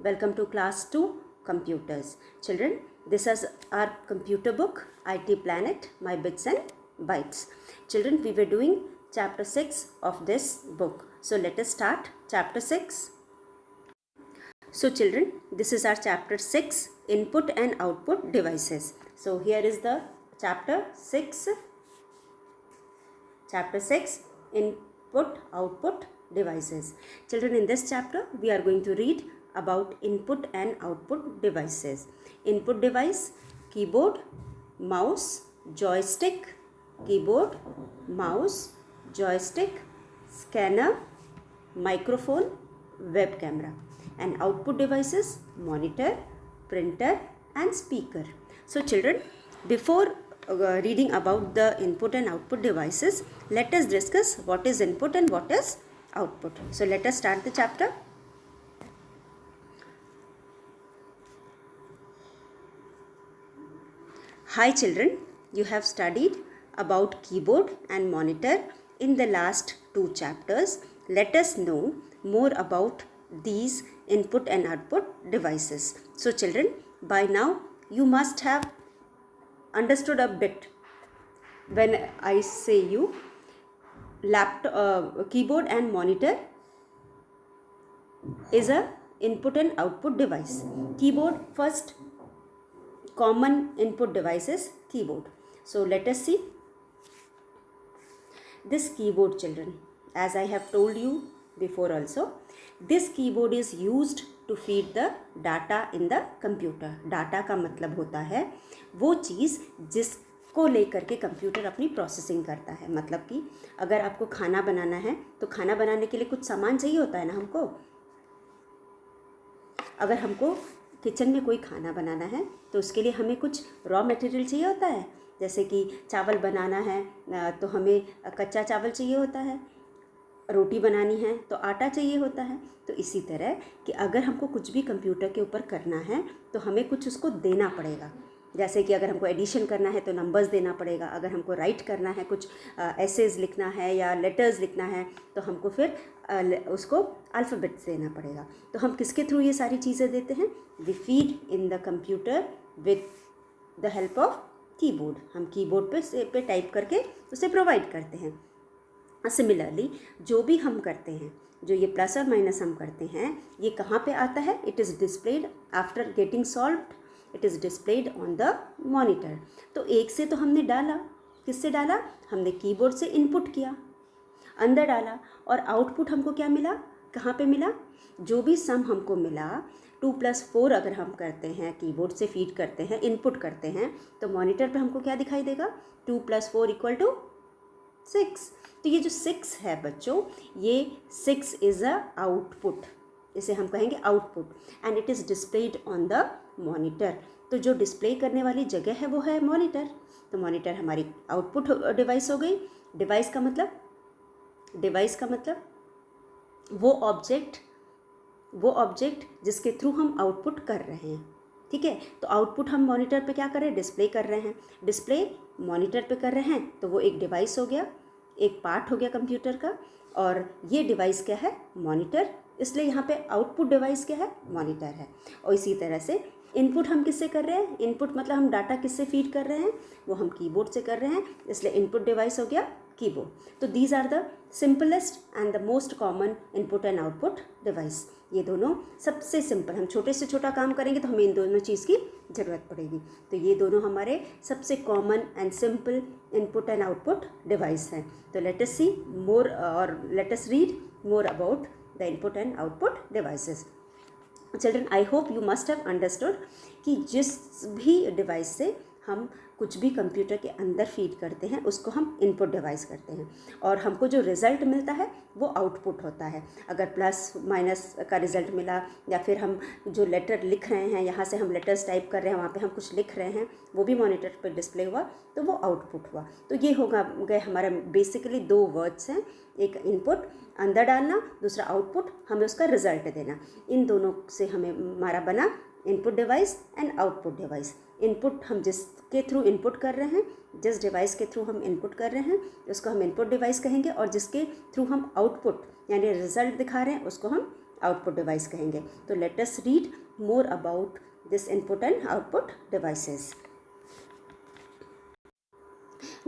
welcome to class 2 computers. Children, this is our computer book IT Planet, My Bits and Bytes. Children, we were doing chapter 6 of this book. So let us start chapter 6. So children, this is our chapter 6, input and output devices. So here is the chapter 6, input output devices. Children, in this chapter we are going to read about input and output devices. Input device: keyboard, mouse, joystick, keyboard, mouse, joystick, scanner, microphone, web camera. And output devices: monitor, printer and speaker. So children, before reading about the input and output devices, let us discuss what is input and what is output. So let us start the chapter. Hi children, you have studied about keyboard and monitor in the last 2 chapters. Let us know more about these input and output devices. So children, by now you must have understood a bit when I say you keyboard and monitor is a input and output device. Keyboard, first common input device is keyboard. So let us see this keyboard, children. As I have told you before also, this keyboard is used to feed the data in the computer. Data का मतलब होता है वो चीज़ जिसको लेकर के computer अपनी processing करता है. मतलब कि अगर आपको खाना बनाना है तो खाना बनाने के लिए कुछ सामान चाहिए होता है ना हमको. अगर हमको किचन में कोई खाना बनाना है तो उसके लिए हमें कुछ रॉ मटेरियल चाहिए होता है. जैसे कि चावल बनाना है तो हमें कच्चा चावल चाहिए होता है, रोटी बनानी है तो आटा चाहिए होता है. तो इसी तरह कि अगर हमको कुछ भी कंप्यूटर के ऊपर करना है तो हमें कुछ उसको देना पड़ेगा. जैसे कि अगर हमको एडिशन करना है तो नंबर्स देना पड़ेगा. अगर हमको राइट करना है, कुछ एसेज लिखना है या लेटर्स लिखना है तो हमको फिर उसको अल्फ़ाबेट्स देना पड़ेगा. तो हम किसके थ्रू ये सारी चीज़ें देते हैं? We feed in the computer with the help of keyboard. हम कीबोर्ड पे टाइप करके उसे प्रोवाइड करते हैं. सिमिलरली जो भी हम करते हैं, जो ये प्लस और माइनस हम करते हैं, ये कहाँ पे आता है? It is displayed after getting solved. It is displayed on the monitor. तो एक से तो हमने डाला, किससे डाला? हमने कीबोर्ड से इनपुट किया, अंदर डाला, और आउटपुट हमको क्या मिला? कहाँ पे मिला? जो भी सम हमको मिला 2 + 4 अगर हम करते हैं, कीबोर्ड से फीड करते हैं, इनपुट करते हैं, तो मॉनिटर पे हमको क्या दिखाई देगा? 2 + 4 = 6. तो ये जो 6 है बच्चों, ये 6 इज़ अ आउटपुट. इसे हम कहेंगे output. And it is displayed on the monitor. तो जो डिस्प्ले करने वाली जगह है वो है मॉनिटर. तो मॉनिटर हमारी आउटपुट डिवाइस हो गई. डिवाइस का मतलब वो ऑब्जेक्ट जिसके थ्रू हम आउटपुट कर रहे हैं. ठीक है. तो आउटपुट हम मॉनिटर पे क्या कर रहे हैं? डिस्प्ले कर रहे हैं. डिस्प्ले मॉनिटर पे कर रहे हैं तो वो एक डिवाइस हो गया, एक पार्ट हो गया कंप्यूटर का. और ये डिवाइस क्या है? मॉनिटर. इसलिए यहाँ पे आउटपुट डिवाइस क्या है? मॉनिटर है. और इसी तरह से इनपुट हम किससे कर रहे हैं? इनपुट मतलब हम डाटा किससे फीड कर रहे हैं? वो हम कीबोर्ड से कर रहे हैं. इसलिए इनपुट डिवाइस हो गया कीबोर्ड. तो these are the simplest and the most common input and output device. ये दोनों सबसे सिंपल. हम छोटे से छोटा काम करेंगे तो हमें इन दोनों चीज़ की ज़रूरत पड़ेगी. तो ये दोनों हमारे सबसे common and simple input and output device हैं. तो लेट अस सी मोर और let us read more about the input and output devices. Children, I hope you must have understood कि जिस भी डिवाइस से हम कुछ भी कंप्यूटर के अंदर फीड करते हैं उसको हम इनपुट डिवाइस करते हैं, और हमको जो रिज़ल्ट मिलता है वो आउटपुट होता है. अगर प्लस माइनस का रिज़ल्ट मिला, या फिर हम जो लेटर लिख रहे हैं, यहाँ से हम लेटर्स टाइप कर रहे हैं, वहाँ पे हम कुछ लिख रहे हैं, वो भी मॉनिटर पर डिस्प्ले हुआ तो वो आउटपुट हुआ. तो ये होगा गए हमारा बेसिकली 2 वर्ड्स हैं. एक इनपुट अंदर डालना, दूसरा आउटपुट हमें उसका रिज़ल्ट देना. इन दोनों से हमें हमारा बना input device and output device. Input हम जिसके थ्रू इनपुट कर रहे हैं, जिस डिवाइस के थ्रू हम इनपुट कर रहे हैं उसको हम इनपुट डिवाइस कहेंगे, और जिसके थ्रू हम आउटपुट यानी रिज़ल्ट दिखा रहे हैं उसको हम आउटपुट डिवाइस कहेंगे। तो let us read more about this input and output devices.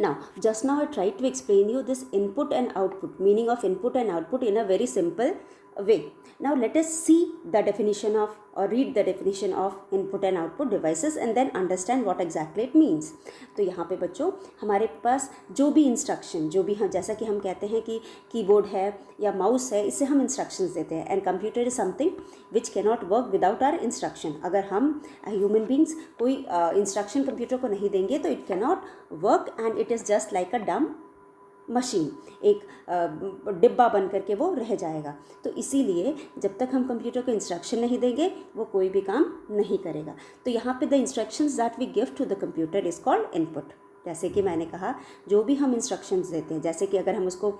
Now, just now I tried to explain you this input and output, meaning of input and output in a very simple way. Now, let us see the definition of or read the definition of input and output devices and then understand what exactly it means. तो यहाँ पे बच्चों हमारे पास जो भी instruction, जो भी हम जैसा कि हम कहते हैं कि कीबोर्ड है या माउस है, इससे हम इंस्ट्रक्शंस देते हैं. And computer is something which can not work without our instruction. अगर हम ह्यूमन बींग्स कोई इंस्ट्रक्शन कंप्यूटर को नहीं देंगे तो it can not work and it is just like a dumb machine. एक डिब्बा बन करके वो रह जाएगा. तो इसीलिए जब तक हम कंप्यूटर को इंस्ट्रक्शन नहीं देंगे वो कोई भी काम नहीं करेगा. तो यहाँ पे the instructions that we give to the computer is called input. जैसे कि मैंने कहा जो भी हम इंस्ट्रक्शंस देते हैं, जैसे कि अगर हम उसको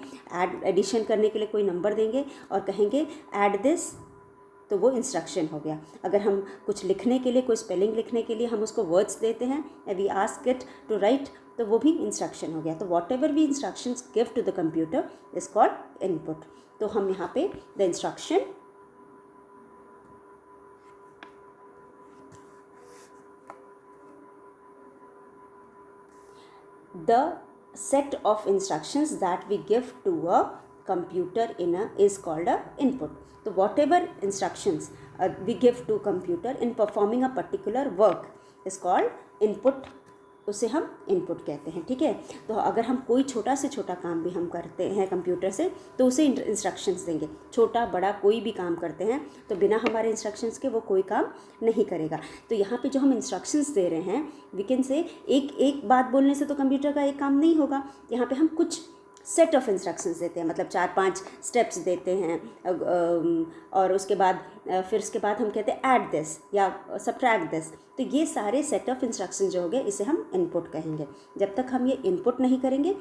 एडिशन करने के लिए कोई नंबर देंगे और कहेंगे ऐड दिस, तो वो इंस्ट्रक्शन हो गया. अगर हम कुछ लिखने के लिए, कोई स्पेलिंग लिखने के लिए हम उसको वर्ड्स देते हैं, we ask it to write, तो वो भी इंस्ट्रक्शन हो गया. तो whatever we instructions give to the computer is called input. तो हम यहाँ पे the instruction the set of instructions that we give to a computer is called a input. So whatever instructions we give to computer in performing a particular work is called input. उसे हम input कहते हैं. ठीक है. तो अगर हम कोई छोटा से छोटा काम भी हम करते हैं कंप्यूटर से तो उसे इंस्ट्रक्शंस देंगे. छोटा बड़ा कोई भी काम करते हैं तो बिना हमारे इंस्ट्रक्शंस के वो कोई काम नहीं करेगा. तो यहाँ पे जो हम इंस्ट्रक्शंस दे रहे हैं, वी कैन से एक बात बोलने से तो कंप्यूटर का एक काम नहीं होगा. यहाँ पे हम कुछ सेट ऑफ इंस्ट्रक्शंस देते हैं, मतलब 4-5 स्टेप्स देते हैं. और उसके बाद फिर उसके बाद हम कहते हैं ऐड दिस या सब्ट्रैक्ट दिस. तो ये सारे सेट ऑफ इंस्ट्रक्शन जो हो गए इसे हम इनपुट कहेंगे. जब तक हम ये इनपुट नहीं करेंगे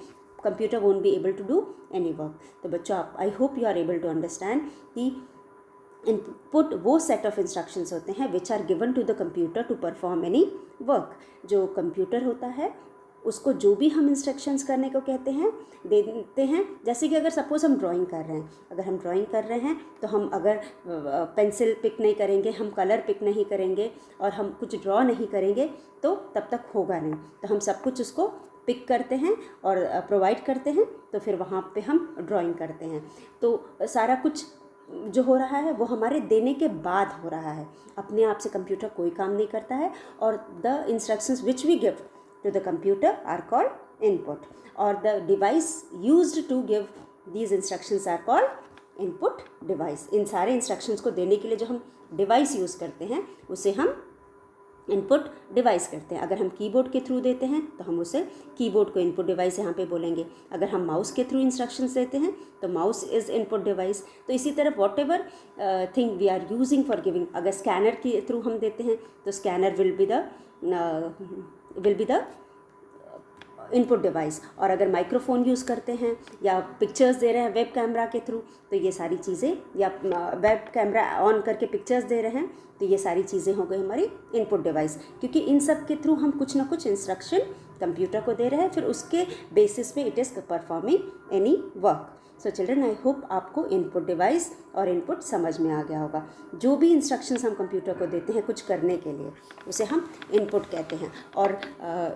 computer won't be able to do any work. तो बच्चों आप I hope you are able to understand कि इनपुट वो सेट ऑफ इंस्ट्रक्शंस होते हैं which are given to the computer to perform any work. जो कंप्यूटर होता है उसको जो भी हम इंस्ट्रक्शंस करने को कहते हैं देते हैं. जैसे कि अगर सपोज़ हम ड्राइंग कर रहे हैं, अगर हम ड्राइंग कर रहे हैं तो हम अगर पेंसिल पिक नहीं करेंगे, हम कलर पिक नहीं करेंगे और हम कुछ ड्रॉ नहीं करेंगे तो तब तक होगा नहीं. तो हम सब कुछ उसको पिक करते हैं और प्रोवाइड करते हैं, तो फिर वहाँ पे हम ड्राइंग करते हैं. तो सारा कुछ जो हो रहा है वो हमारे देने के बाद हो रहा है. अपने आप से कंप्यूटर कोई काम नहीं करता है. और the instructions which we give to the computer are called input, or the device used to give these instructions are called input device. इन सारे instructions को देने के लिए जो हम device use करते हैं उसे हम इनपुट डिवाइस करते हैं. अगर हम कीबोर्ड के थ्रू देते हैं तो हम उसे कीबोर्ड को इनपुट डिवाइस यहाँ पे बोलेंगे. अगर हम माउस के थ्रू इंस्ट्रक्शंस देते हैं तो माउस इज़ इनपुट डिवाइस. तो इसी तरह whatever thing we are using for giving, अगर स्कैनर के थ्रू हम देते हैं तो scanner will be the input device. और अगर माइक्रोफोन यूज़ करते हैं या पिक्चर्स दे रहे हैं वेब कैमरा के थ्रू तो ये सारी चीज़ें, या वेब कैमरा ऑन करके पिक्चर्स दे रहे हैं तो ये सारी चीज़ें हो गई हमारी इनपुट डिवाइस. क्योंकि इन सब के थ्रू हम कुछ ना कुछ इंस्ट्रक्शन कंप्यूटर को दे रहे हैं, फिर उसके बेसिस पे it is performing any work. So children I hope आपको इनपुट डिवाइस और इनपुट समझ में आ गया होगा. जो भी इंस्ट्रक्शंस हम कंप्यूटर को देते हैं कुछ करने के लिए उसे हम इनपुट कहते हैं. और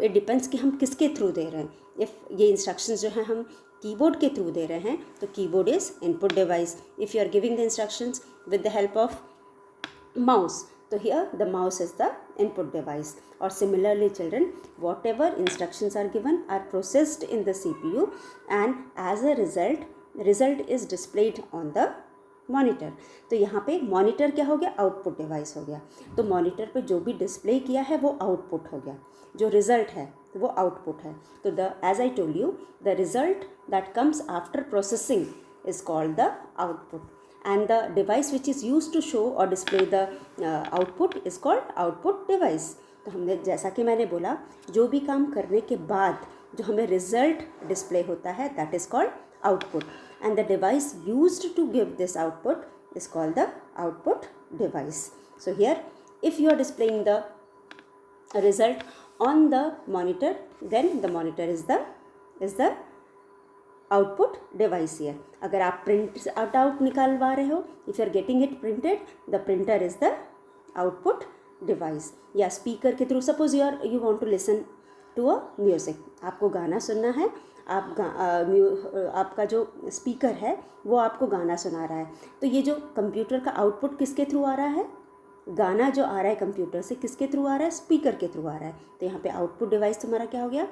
इट डिपेंड्स कि हम किसके थ्रू दे रहे हैं. इफ़ ये इंस्ट्रक्शंस जो हैं हम कीबोर्ड के थ्रू दे रहे हैं तो keyboard is input device. If you are giving the instructions with the help of mouse, so here the mouse is the input device. Or similarly children, whatever instructions are given are processed in the CPU and as a result is displayed on the monitor. तो यहाँ पे monitor क्या हो गया, output device हो गया. तो monitor पे जो भी डिस्प्ले किया है वो आउटपुट हो गया, जो रिजल्ट है तो वो आउटपुट है. तो the as I told you the result that comes after processing is called the output, and the device which is used to show or display the output is called output device. तो हमने जैसा कि मैंने बोला जो भी काम करने के बाद जो हमें रिजल्ट डिस्प्ले होता है that is called output, and the device used to give this output is called the output device. So here if you are displaying the result on the monitor, then the monitor is the output device here. अगर आप print out निकालवा रहे हो, if you are getting it printed, the printer is the output device. या speaker के through, suppose you want to listen to a music, आपको गाना सुनना है, आपका जो स्पीकर है वो आपको गाना सुना रहा है, तो ये जो कंप्यूटर का आउटपुट किसके थ्रू आ रहा है, गाना जो आ रहा है कंप्यूटर से किसके थ्रू आ रहा है, स्पीकर के थ्रू आ रहा है। तो यहाँ पे आउटपुट डिवाइस तुम्हारा क्या हो गया,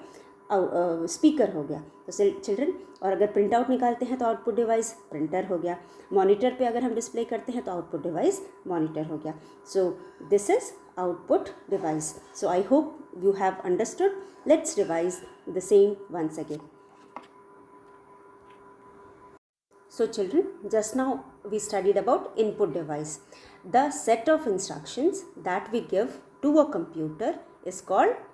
स्पीकर हो गया। तो चिल्ड्रन, और अगर प्रिंट आउट निकालते हैं तो आउटपुट डिवाइस प्रिंटर हो गया। मॉनिटर पे अगर हम डिस्प्ले करते हैं तो आउटपुट डिवाइस मॉनिटर हो गया। So this is output device. So I hope you have understood. Let's revise the same once again. So children, just now we studied about input device. The set of instructions that we give to a computer is called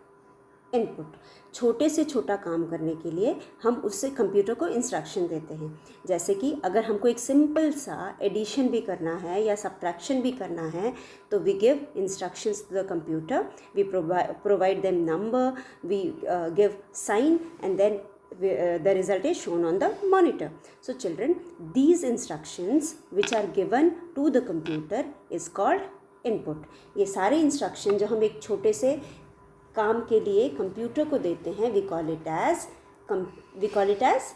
input. छोटे से छोटा काम करने के लिए हम उससे computer को इंस्ट्रक्शन देते हैं। जैसे कि अगर हमको एक सिंपल सा एडिशन भी करना है या सब्ट्रैक्शन भी करना है, तो we give instructions to the computer, we provide them number, we give sign and then the result is shown on the monitor. So children, these instructions which are given to the computer is called input. ये सारे instruction जो हम एक छोटे से काम के लिए कंप्यूटर को देते हैं, we call it as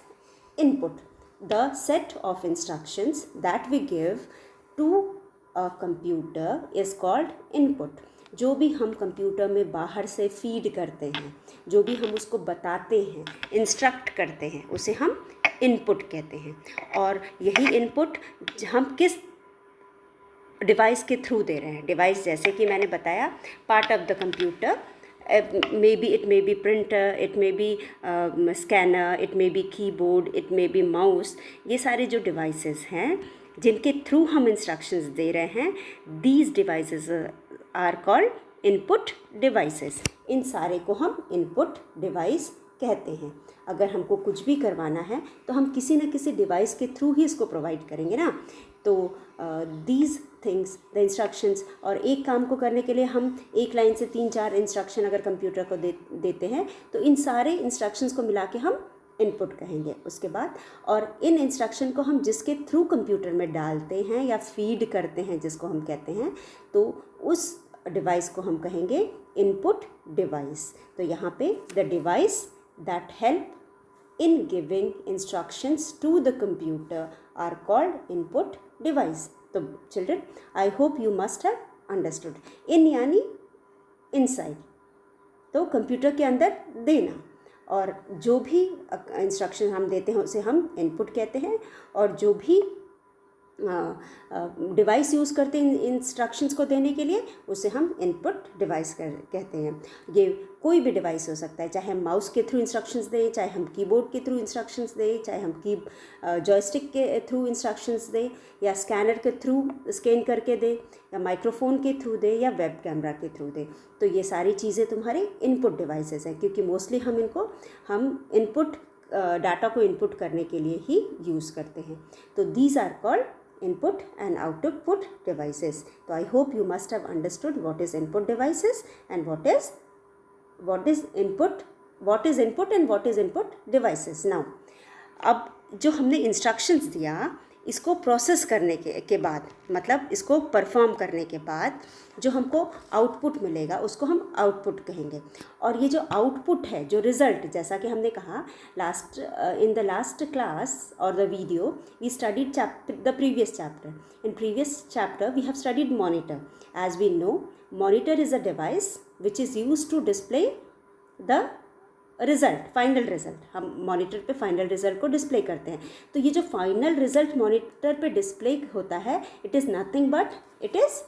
input. The set of instructions that we give to a computer is called input. जो भी हम कंप्यूटर में बाहर से फीड करते हैं, जो भी हम उसको बताते हैं, इंस्ट्रक्ट करते हैं, उसे हम इनपुट कहते हैं। और यही इनपुट हम किस डिवाइस के थ्रू दे रहे हैं। डिवाइस जैसे कि मैंने बताया, part of the computer, it may be printer, it may be scanner, it may be keyboard, it may be mouse। ये सारे जो डिवाइसेस हैं जिनके थ्रू हम इंस्ट्रक्शंस दे रहे हैं, these devices are called input devices। इन सारे को हम इनपुट डिवाइस कहते हैं। अगर हमको कुछ भी करवाना है तो हम किसी न किसी डिवाइस के थ्रू ही इसको प्रोवाइड करेंगे ना। तो दीज थिंग्स, द इंस्ट्रक्शंस, और एक काम को करने के लिए हम एक लाइन से 3-4 इंस्ट्रक्शन अगर कंप्यूटर को देते हैं, तो इन सारे इंस्ट्रक्शंस को मिला के हम इनपुट कहेंगे उसके बाद। और इन इंस्ट्रक्शन को हम जिसके थ्रू कंप्यूटर में डालते हैं या फीड करते हैं, जिसको हम कहते हैं, तो उस डिवाइस को हम कहेंगे इनपुट डिवाइस। तो यहाँ पे the device that help in giving instructions to the computer are called input device. So children, I hope you must have understood. In यानी inside, तो कंप्यूटर के अंदर देना, और जो भी इंस्ट्रक्शन हम देते हैं उसे हम इनपुट कहते हैं, और जो भी डिवाइस यूज़ करते हैं इंस्ट्रक्शंस को देने के लिए, उसे हम इनपुट डिवाइस कहते हैं। ये कोई भी डिवाइस हो सकता है, चाहे हम माउस के थ्रू इंस्ट्रक्शंस दें, चाहे हम कीबोर्ड के थ्रू इंस्ट्रक्शंस दें, चाहे हम जॉयस्टिक के थ्रू इंस्ट्रक्शंस दें, या स्कैनर के थ्रू स्कैन करके दें, या माइक्रोफोन के थ्रू दें, या वेब कैमरा के थ्रू दें। तो ये सारी चीज़ें तुम्हारे इनपुट डिवाइसेस हैं, क्योंकि मोस्टली हम इनपुट डाटा को इनपुट करने के लिए ही यूज़ करते हैं। तो these are called input and output devices. So I hope you must have understood what is input devices and what is input and what is input devices. Now, अब जो हमने instructions दिया, इसको प्रोसेस करने के बाद, मतलब इसको परफॉर्म करने के बाद जो हमको आउटपुट मिलेगा उसको हम आउटपुट कहेंगे। और ये जो आउटपुट है, जो रिज़ल्ट, जैसा कि हमने कहा इन द लास्ट क्लास और the video we studied the previous chapter. In previous chapter we have studied monitor. As we know, monitor is a device which is used to display the result, final result. हम monitor पे final result को display करते हैं। तो ये जो final result monitor पे display होता है, it is nothing but it is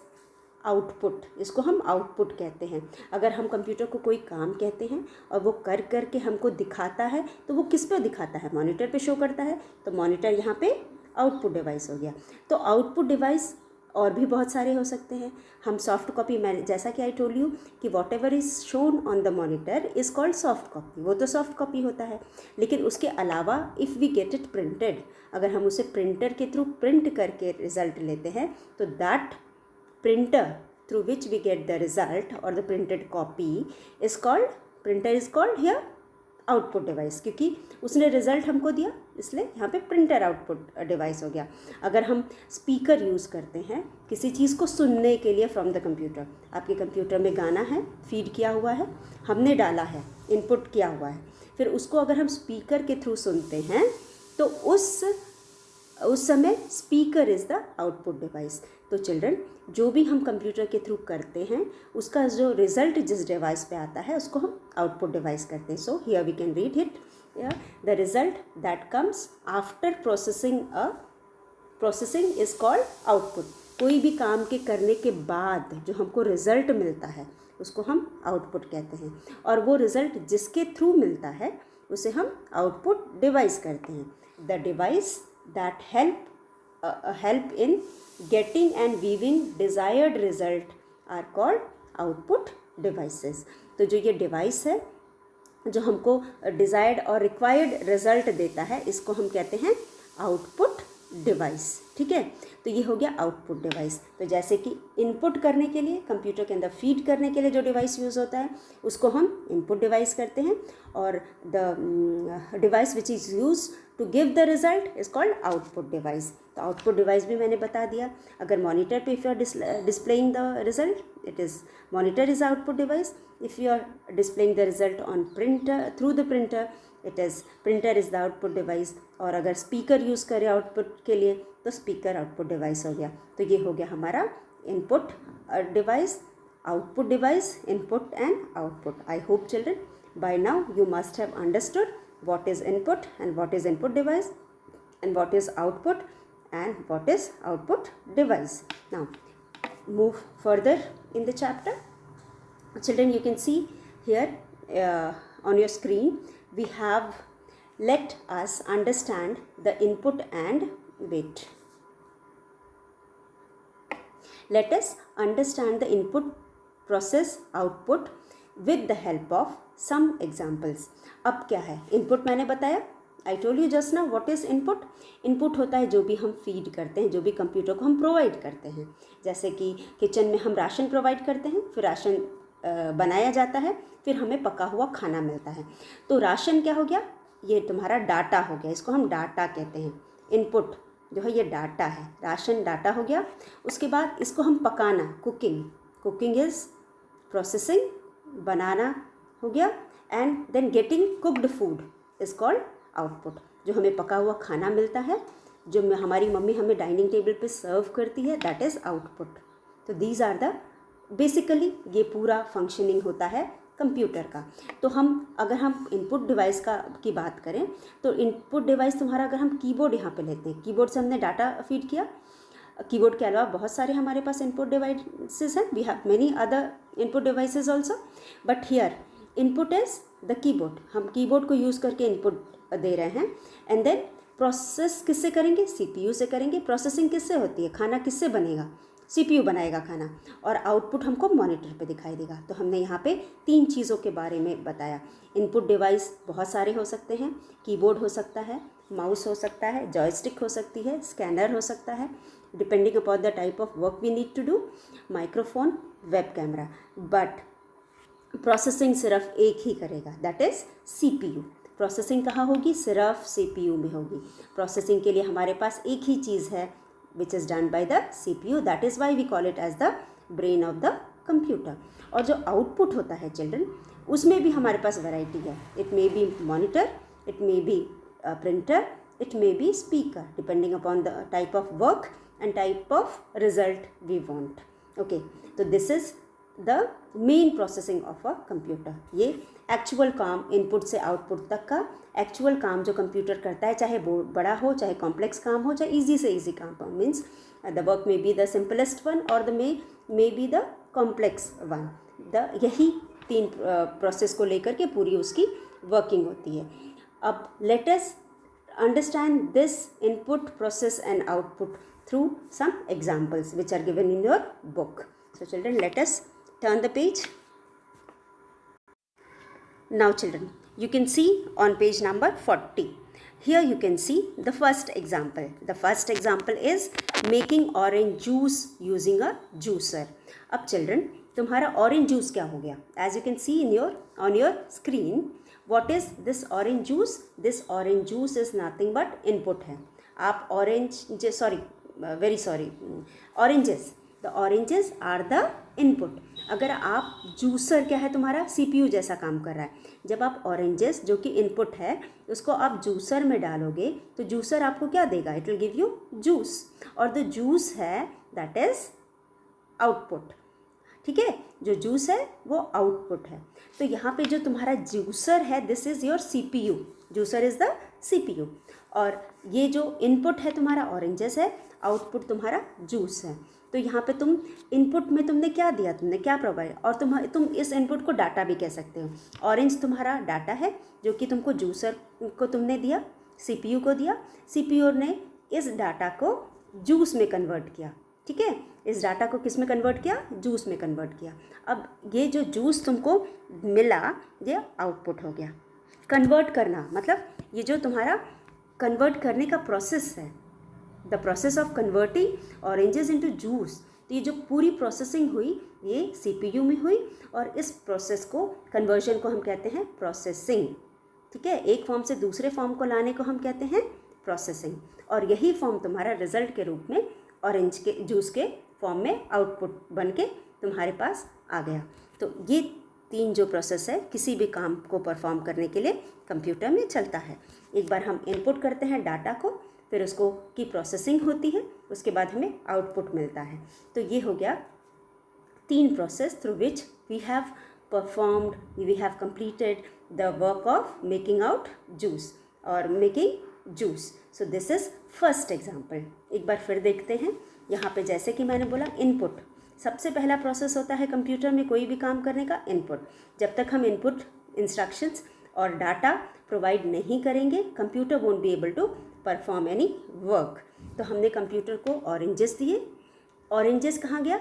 output. इसको हम आउटपुट कहते हैं। अगर हम कंप्यूटर को कोई काम कहते हैं और वो कर के हमको दिखाता है, तो वो किस पे दिखाता है, मॉनिटर पे शो करता है। तो मॉनिटर यहाँ पे आउटपुट डिवाइस हो गया। तो आउटपुट डिवाइस और भी बहुत सारे हो सकते हैं। हम सॉफ्ट कॉपी, मैं जैसा कि आई टोल्ड यू कि whatever is shown on the monitor is called soft copy, वो तो सॉफ्ट कॉपी होता है। लेकिन उसके अलावा if we get it printed, अगर हम उसे प्रिंटर के थ्रू प्रिंट करके रिज़ल्ट लेते हैं, तो that printer through which we get the result और the printed copy is called, printer is called here output device, क्योंकि उसने रिज़ल्ट हमको दिया, इसलिए यहाँ पे प्रिंटर आउटपुट डिवाइस हो गया। अगर हम स्पीकर यूज़ करते हैं किसी चीज़ को सुनने के लिए फ्रॉम द कंप्यूटर, आपके कंप्यूटर में गाना है, फीड किया हुआ है, हमने डाला है, इनपुट किया हुआ है, फिर उसको अगर हम स्पीकर के थ्रू सुनते हैं तो उस समय speaker is the output device. तो चिल्ड्रन, जो भी हम कंप्यूटर के थ्रू करते हैं उसका जो रिज़ल्ट जिस डिवाइस पे आता है उसको हम आउटपुट डिवाइस करते हैं। So here we can read it, the result that comes after processing is called output. कोई भी काम के करने के बाद जो हमको रिज़ल्ट मिलता है उसको हम आउटपुट कहते हैं, और वो रिज़ल्ट जिसके थ्रू मिलता है उसे हम आउटपुट डिवाइस करते हैं। The device that help in getting and viewing desired result are called output devices। तो जो ये डिवाइस है जो हमको डिज़ायर्ड और रिक्वायर्ड रिजल्ट देता है इसको हम कहते हैं आउटपुट डिवाइस। ठीक है, तो ये हो गया आउटपुट डिवाइस। तो जैसे कि इनपुट करने के लिए कंप्यूटर के अंदर फीड करने के लिए जो डिवाइस यूज़ होता है उसको हम इनपुट डिवाइस करते हैं, और the device which is use to give the result is called output device. तो आउटपुट डिवाइस भी मैंने बता दिया। अगर मॉनिटर पे if you are displaying the result it is monitor is output device. If you are displaying the result on printer through the printer it is printer is the output device. और अगर speaker use करें output के लिए तो speaker output device हो गया। तो ये हो गया हमारा input device, output device, input and output. I hope children by now you must have understood what is input and what is input device and what is output and what is output device. Now move further in the chapter. Children, you can see here on your screen we have, let us understand the input and wait. Let us understand the input, process, output with the help of some examples. अब क्या है input? मैंने बताया, आई told you just now what is input. Input होता है जो भी हम फीड करते हैं, जो भी कंप्यूटर को हम प्रोवाइड करते हैं। जैसे कि किचन में हम राशन प्रोवाइड करते हैं, फिर राशन बनाया जाता है, फिर हमें पका हुआ खाना मिलता है। तो राशन क्या हो गया? ये तुम्हारा डाटा हो गया, इसको हम डाटा कहते हैं। इनपुट जो है ये डाटा है, राशन डाटा हो गया। उसके बाद इसको हम पकाना, कुकिंग इज़ प्रोसेसिंग, बनाना हो गया, and then getting cooked food is called output. जो हमें पका हुआ खाना मिलता है, जो हमारी मम्मी हमें डाइनिंग टेबल पे सर्व करती है, दैट इज़ आउटपुट। तो दीज आर द बेसिकली ये पूरा फंक्शनिंग होता है कंप्यूटर का। तो अगर हम इनपुट डिवाइस की बात करें तो इनपुट डिवाइस तुम्हारा, अगर हम कीबोर्ड यहाँ पे लेते हैं, कीबोर्ड से हमने डाटा फीड किया। कीबोर्ड के अलावा बहुत सारे हमारे पास इनपुट डिवाइसेस हैं, we have many other input devices also, but here input is the keyboard. हम कीबोर्ड को यूज़ करके इनपुट दे रहे हैं, एंड देन प्रोसेस किससे करेंगे? सीपीयू से करेंगे। प्रोसेसिंग किससे होती है? खाना किससे बनेगा? सीपीयू बनाएगा खाना, और आउटपुट हमको मॉनिटर पे दिखाई देगा। तो हमने यहाँ पे 3 चीज़ों के बारे में बताया। इनपुट डिवाइस बहुत सारे हो सकते हैं, कीबोर्ड हो सकता है, माउस हो सकता है, जॉयस्टिक हो सकती है, स्कैनर हो सकता है, depending upon the type of work we need to do, microphone, web camera. But processing सिर्फ एक ही करेगा, दैट इज़ सीपीयू। प्रोसेसिंग कहाँ होगी? सिर्फ सीपीयू में होगी। प्रोसेसिंग के लिए हमारे पास एक ही चीज़ है which is done by the CPU, that is why we call it as the brain of the computer. और जो आउटपुट होता है चिल्ड्रन, उसमें भी हमारे पास वैरायटी है। It may be monitor, it may be printer, it may be speaker, depending upon the type of work and type of result we want. Okay, so this is the main processing of a computer. ये actual काम, input से output तक का actual काम जो computer करता है, चाहे बड़ा हो, चाहे कॉम्प्लेक्स काम हो, चाहे ईजी से ईजी काम हो, means the work may be the simplest one और the may be the complex one. यही 3 प्रोसेस को लेकर के पूरी उसकी वर्किंग होती है। अब let us understand this input, process and output through some examples which are given in your book. So children, let us turn the page. Now children, you can see on page number 40. Here you can see the first example. The first example is making orange juice using a juicer. अब children, तुम्हारा orange juice क्या हो गया? As you can see on your screen, what is this orange juice? This orange juice is nothing but input है। आप oranges, the oranges are the input. अगर आप juicer क्या है तुम्हारा? CPU जैसा काम कर रहा है। जब आप ऑरेंजेस जो कि इनपुट है उसको आप जूसर में डालोगे तो जूसर आपको क्या देगा? It will give you juice, और द जूस है दैट इज आउटपुट। ठीक है, जो जूस है वो आउटपुट है। तो यहाँ पे जो तुम्हारा जूसर है this is your CPU, juicer is the CPU। और ये जो इनपुट है तुम्हारा ऑरेंजेस है, आउटपुट तुम्हारा जूस है। तो यहाँ पे तुम इनपुट में तुमने क्या दिया, तुमने क्या प्रोवाइड, और तुम इस इनपुट को डाटा भी कह सकते हो। ऑरेंज तुम्हारा डाटा है जो कि तुमको जूसर को तुमने दिया, CPU को दिया, CPU ने इस डाटा को जूस में कन्वर्ट किया। ठीक है, इस डाटा को किस में कन्वर्ट किया? जूस में कन्वर्ट किया। अब ये जो जूस तुमको मिला ये आउटपुट हो गया। कन्वर्ट करना मतलब ये जो तुम्हारा कन्वर्ट करने का प्रोसेस है, the process of converting oranges into juice. तो ये जो पूरी प्रोसेसिंग हुई ये CPU में हुई, और इस प्रोसेस को, कन्वर्जन को हम कहते हैं प्रोसेसिंग। ठीक है, एक फॉर्म से दूसरे फॉर्म को लाने को हम कहते हैं प्रोसेसिंग, और यही फॉर्म तुम्हारा रिजल्ट के रूप में ऑरेंज के जूस के फॉर्म में आउटपुट बन के तुम्हारे पास आ गया। तो ये 3 जो प्रोसेस है किसी भी काम को परफॉर्म करने के लिए कंप्यूटर में चलता है। एक बार हम इनपुट करते हैं डाटा को, फिर उसको की प्रोसेसिंग होती है, उसके बाद हमें आउटपुट मिलता है। तो ये हो गया 3 process through which we have performed, we have completed the work of making out juice और making juice. So this is first example. एक बार फिर देखते हैं। यहाँ पे जैसे कि मैंने बोला इनपुट सबसे पहला प्रोसेस होता है कंप्यूटर में कोई भी काम करने का, इनपुट। जब तक हम इनपुट इंस्ट्रक्शंस और डाटा प्रोवाइड नहीं करेंगे computer won't be able to perform any work. तो हमने कंप्यूटर को ऑरेंजेस दिए, ऑरेंजेस कहाँ गया?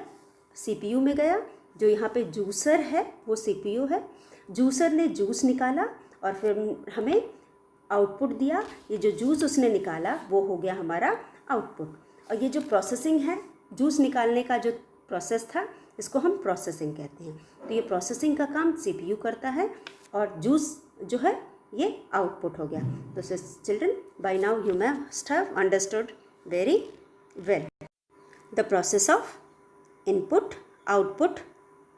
CPU में गया। जो यहाँ पे जूसर है वो CPU है, जूसर ने जूस निकाला और फिर हमें आउटपुट दिया। ये जो जूस उसने निकाला वो हो गया हमारा आउटपुट। और ये जो प्रोसेसिंग है, जूस निकालने का जो प्रोसेस था इसको हम प्रोसेसिंग कहते हैं। तो ये प्रोसेसिंग का काम CPU करता है, और जूस जो है ये आउटपुट हो गया। तो children, by now you must have understood very well the process of input, output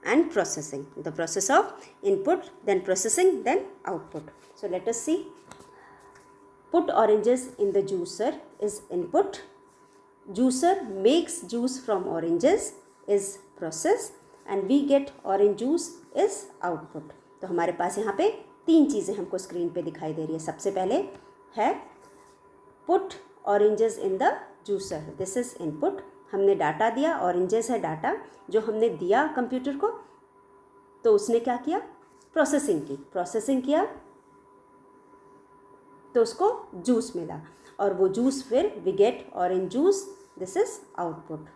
and processing. The process of input, then processing, then output. So let us see. Put oranges in the juicer is input. Juicer makes juice from oranges is process, and we get orange juice is output. तो हमारे पास यहाँ पे 3 चीज़ें हमको screen पे दिखाई दे रही है। सबसे पहले है put oranges in the juicer. This is input. हमने डाटा दिया, ऑरेंजेस है डाटा जो हमने दिया कंप्यूटर को, तो उसने क्या किया? प्रोसेसिंग किया तो उसको जूस मिला, और वो जूस फिर we get orange juice, this is output.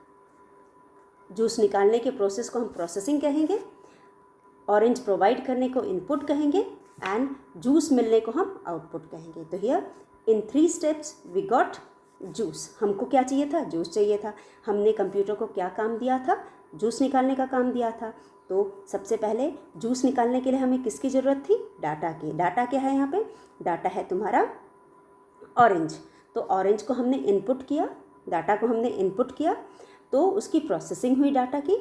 Juice निकालने के प्रोसेस को हम प्रोसेसिंग कहेंगे, ऑरेंज प्रोवाइड करने को इनपुट कहेंगे, एंड जूस मिलने को हम आउटपुट कहेंगे। तो here in 3 steps we got juice. हमको क्या चाहिए था? जूस चाहिए था। हमने कंप्यूटर को क्या काम दिया था? जूस निकालने का काम दिया था। तो सबसे पहले जूस निकालने के लिए हमें किसकी ज़रूरत थी? डाटा की। डाटा क्या है यहाँ पे? डाटा है तुम्हारा ऑरेंज। तो ऑरेंज को हमने इनपुट किया, डाटा को हमने इनपुट किया, तो उसकी प्रोसेसिंग हुई। डाटा की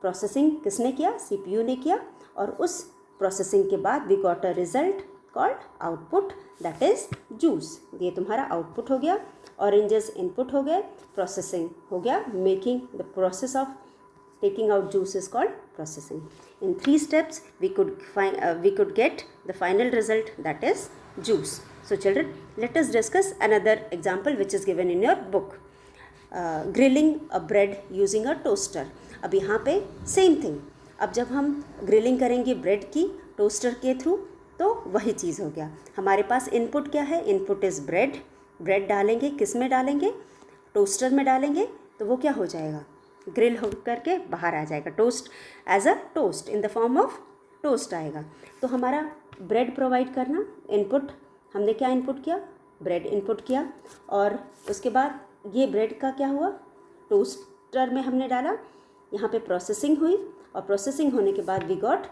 प्रोसेसिंग किसने किया? CPU ने किया, और उस प्रोसेसिंग के बाद we got a result called output, that is juice. ये तुम्हारा आउटपुट हो गया। ऑरेंजेस इनपुट हो गए, प्रोसेसिंग हो गया, making the process of taking out juice is called processing. In 3 steps we could get the final result, that is juice. So children, let us discuss another example which is given in your book. Grilling a bread using a toaster. अब यहाँ पे same thing, अब जब हम grilling करेंगे bread की toaster के through तो वही चीज़ हो गया। हमारे पास इनपुट क्या है? Input is bread. ब्रेड डालेंगे, किस में डालेंगे? टोस्टर में डालेंगे, तो वो क्या हो जाएगा? ग्रिल हो करके बाहर आ जाएगा, toast as a toast in the form of toast आएगा। तो हमारा ब्रेड प्रोवाइड करना इनपुट, हमने क्या इनपुट किया? ब्रेड इनपुट किया, और उसके बाद ये ब्रेड का क्या हुआ? टोस्टर में हमने डाला, यहाँ पे प्रोसेसिंग हुई, और प्रोसेसिंग होने के बाद we got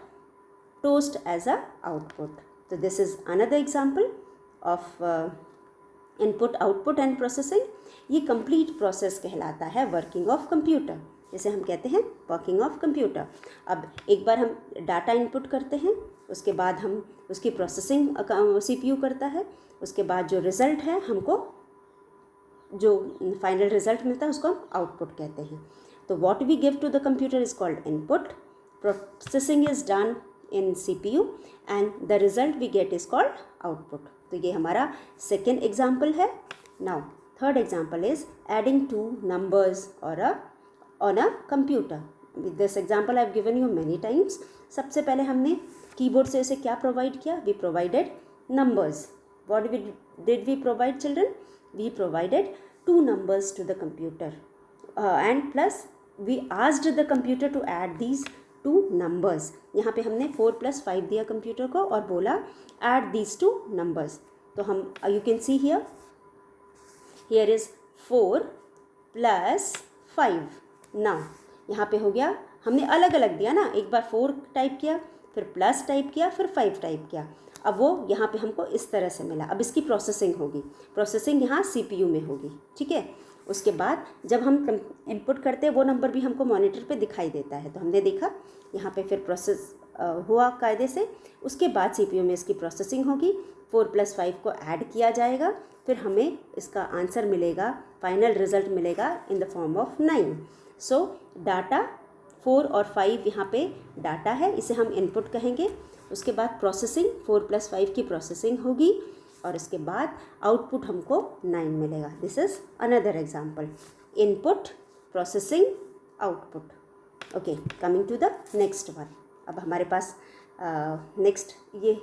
toast as a output. तो this is another example of input output and processing. ये कंप्लीट प्रोसेस कहलाता है वर्किंग ऑफ कंप्यूटर, जैसे हम कहते हैं वर्किंग ऑफ कंप्यूटर. अब एक बार हम डाटा इनपुट करते हैं, उसके बाद हम उसकी प्रोसेसिंग सीपीयू करता है, उसके बाद जो रिज़ल्ट है हमको जो फाइनल रिज़ल्ट मिलता है उसको हम आउटपुट कहते हैं. तो what we give to the computer is called input, processing is done in CPU and the result we get is called output. तो ये हमारा सेकेंड एग्जाम्पल है. Now third example is adding two numbers और on a computer. This example I have given you many times. सबसे पहले हमने keyboard से इसे क्या प्रोवाइड किया? We provided numbers. What did we provide children? We provided 2 numbers to the computer and plus we asked the computer to add these 2 numbers. यहाँ पे हमने 4 + 5 दिया कंप्यूटर को और बोला add these 2 numbers. तो हम you can see here is 4 + 5. now यहाँ पे हो गया, हमने अलग अलग दिया ना, एक बार 4 टाइप किया, फिर प्लस टाइप किया, फिर 5 टाइप किया. अब वो यहाँ पे हमको इस तरह से मिला. अब इसकी प्रोसेसिंग होगी, प्रोसेसिंग यहाँ सीपीयू में होगी. ठीक है. उसके बाद जब हम इनपुट करते हैं वो नंबर भी हमको मॉनिटर पे दिखाई देता है. तो हमने देखा यहाँ पे फिर प्रोसेस हुआ कायदे से. उसके बाद सीपीयू में इसकी प्रोसेसिंग होगी, 4 + 5 को ऐड किया जाएगा, फिर हमें इसका आंसर मिलेगा, फाइनल रिजल्ट मिलेगा इन the form of 9. So data 4 और 5 यहाँ पे डाटा है, इसे हम इनपुट कहेंगे. उसके बाद प्रोसेसिंग 4 + 5 की प्रोसेसिंग होगी और इसके बाद आउटपुट हमको 9 मिलेगा. This is another example, input processing output. Okay, coming to the next one. अब हमारे पास नेक्स्ट ये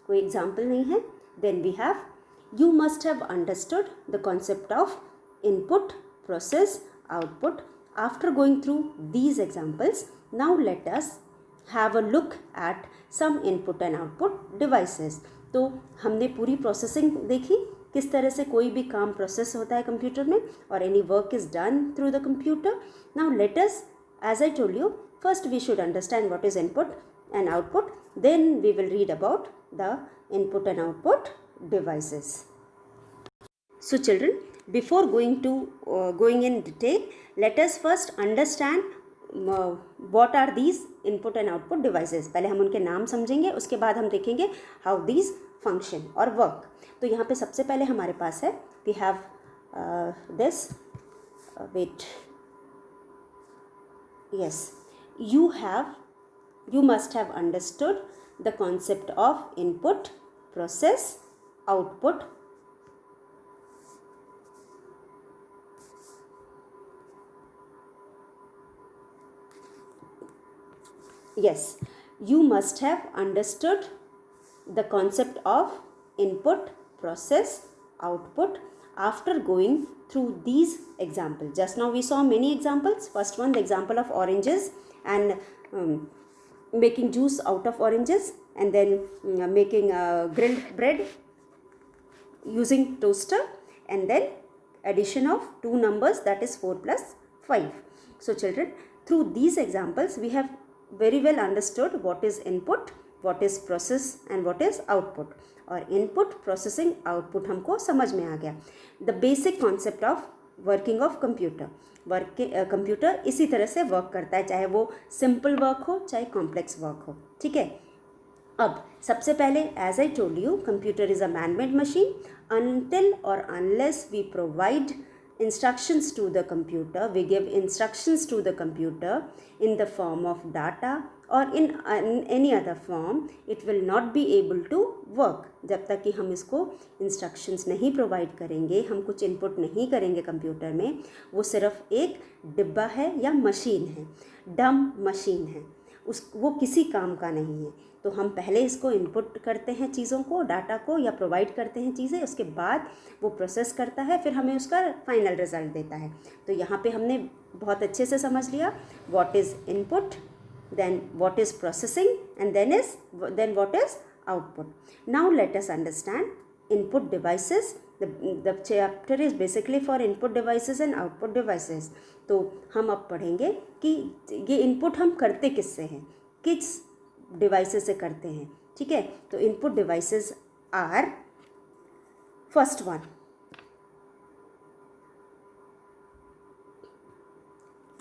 कोई एग्जाम्पल नहीं है. Then we have you must have understood the concept of input process output. After going through these examples, now let us have a look at some input and output devices. तो हमने पूरी processing देखी, किस तरह से कोई भी काम प्रोसेस होता है कंप्यूटर में और any work is done through the computer. Now let us, as I told you, first we should understand what is input and output, then we will read about the input and output devices. So children, before going in detail, let us first understand what are these input and output devices. पहले हम उनके नाम समझेंगे, उसके बाद हम देखेंगे how these function और work. तो यहाँ पे सबसे पहले हमारे पास है, we have this wait, yes, you must have understood the concept of input, process, output. Yes, you must have understood the concept of input, process, output after going through these examples. Just now we saw many examples. First one, the example of oranges and making juice out of oranges, and then making grilled bread using toaster, and then addition of 2 numbers, that is 4 + 5. So children, through these examples we have very well understood what is input, what is process and what is output. और input, processing, output हमको समझ में आ गया. The basic concept of working of computer. Computer इसी तरह से work करता है, चाहे वो सिंपल वर्क हो चाहे कॉम्प्लेक्स वर्क हो. ठीक है. अब सबसे पहले, as I told you, computer is a man made machine. until or unless we provide instructions to the computer, we give instructions to the computer in the form of data or in any other form, it will not be able to work. जब तक कि हम इसको instructions नहीं provide करेंगे, हम कुछ input नहीं करेंगे कंप्यूटर में, वो सिर्फ एक डिब्बा है या मशीन है, डम मशीन है, वो किसी काम का नहीं है. तो हम पहले इसको इनपुट करते हैं चीज़ों को, डाटा को, या प्रोवाइड करते हैं चीज़ें, उसके बाद वो प्रोसेस करता है, फिर हमें उसका फाइनल रिजल्ट देता है. तो यहाँ पे हमने बहुत अच्छे से समझ लिया what is input, then what is processing, and then what is output. Now let us understand input devices. The chapter is basically for input devices and output devices. तो हम अब पढ़ेंगे कि ये इनपुट हम करते किससे हैं, किस डिवाइसेस से करते हैं. ठीक है। तो input devices are, first one,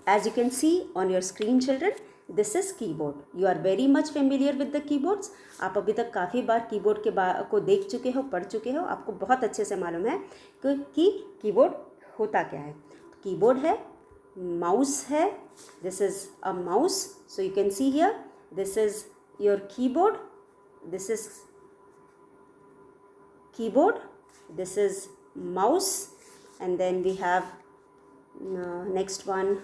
as you can see on your screen children, this is keyboard. You are very much familiar with the keyboards. आप अभी तक काफ़ी बार कीबोर्ड को देख चुके हो, पढ़ चुके हो, आपको बहुत अच्छे से मालूम है कि कीबोर्ड होता क्या है। कीबोर्ड है, माउस है, this is a mouse, so you can see here, this is your keyboard, this is keyboard, this is mouse, and then we have next one,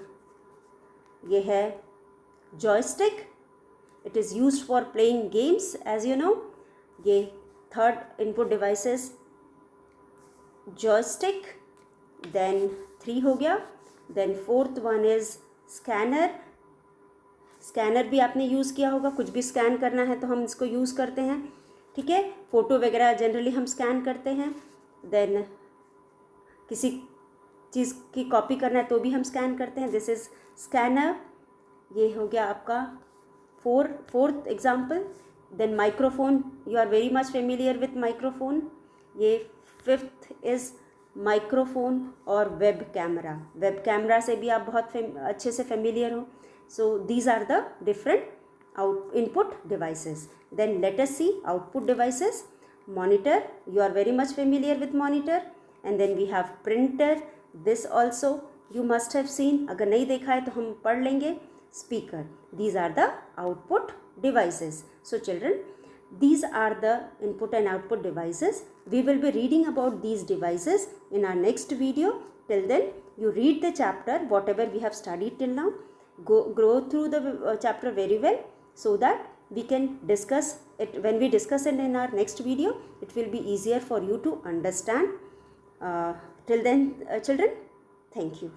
ये है joystick, it is used for playing games as you know. ये third input devices joystick, then 3 हो गया। Then fourth one is scanner. Scanner भी आपने use किया होगा, कुछ भी स्कैन करना है तो हम इसको यूज़ करते हैं, ठीक है। फ़ोटो वगैरह जनरली हम स्कैन करते हैं। देन किसी चीज़ की कॉपी करना है तो भी हम स्कैन करते हैं, दिस इज़ स्कैनर। ये हो गया आपका fourth example. Then microphone, you are very much familiar with microphone. ये फिफ्थ इज़ माइक्रोफोन और वेब कैमरा। वेब कैमरा से भी आप बहुत अच्छे से फेमिलियर हो। So these are the different input devices. Then let us see output devices. Monitor, you are very much familiar with monitor, and then we have printer, this also you must have seen, अगर नहीं देखा है तो हम पढ़ लेंगे। speaker, these are the output devices. So children, these are the input and output devices. We will be reading about these devices in our next video. Till then you read the chapter whatever we have studied till now, go through the chapter very well, so that we can discuss it. When we discuss it in our next video, it will be easier for you to understand. Till then children, thank you.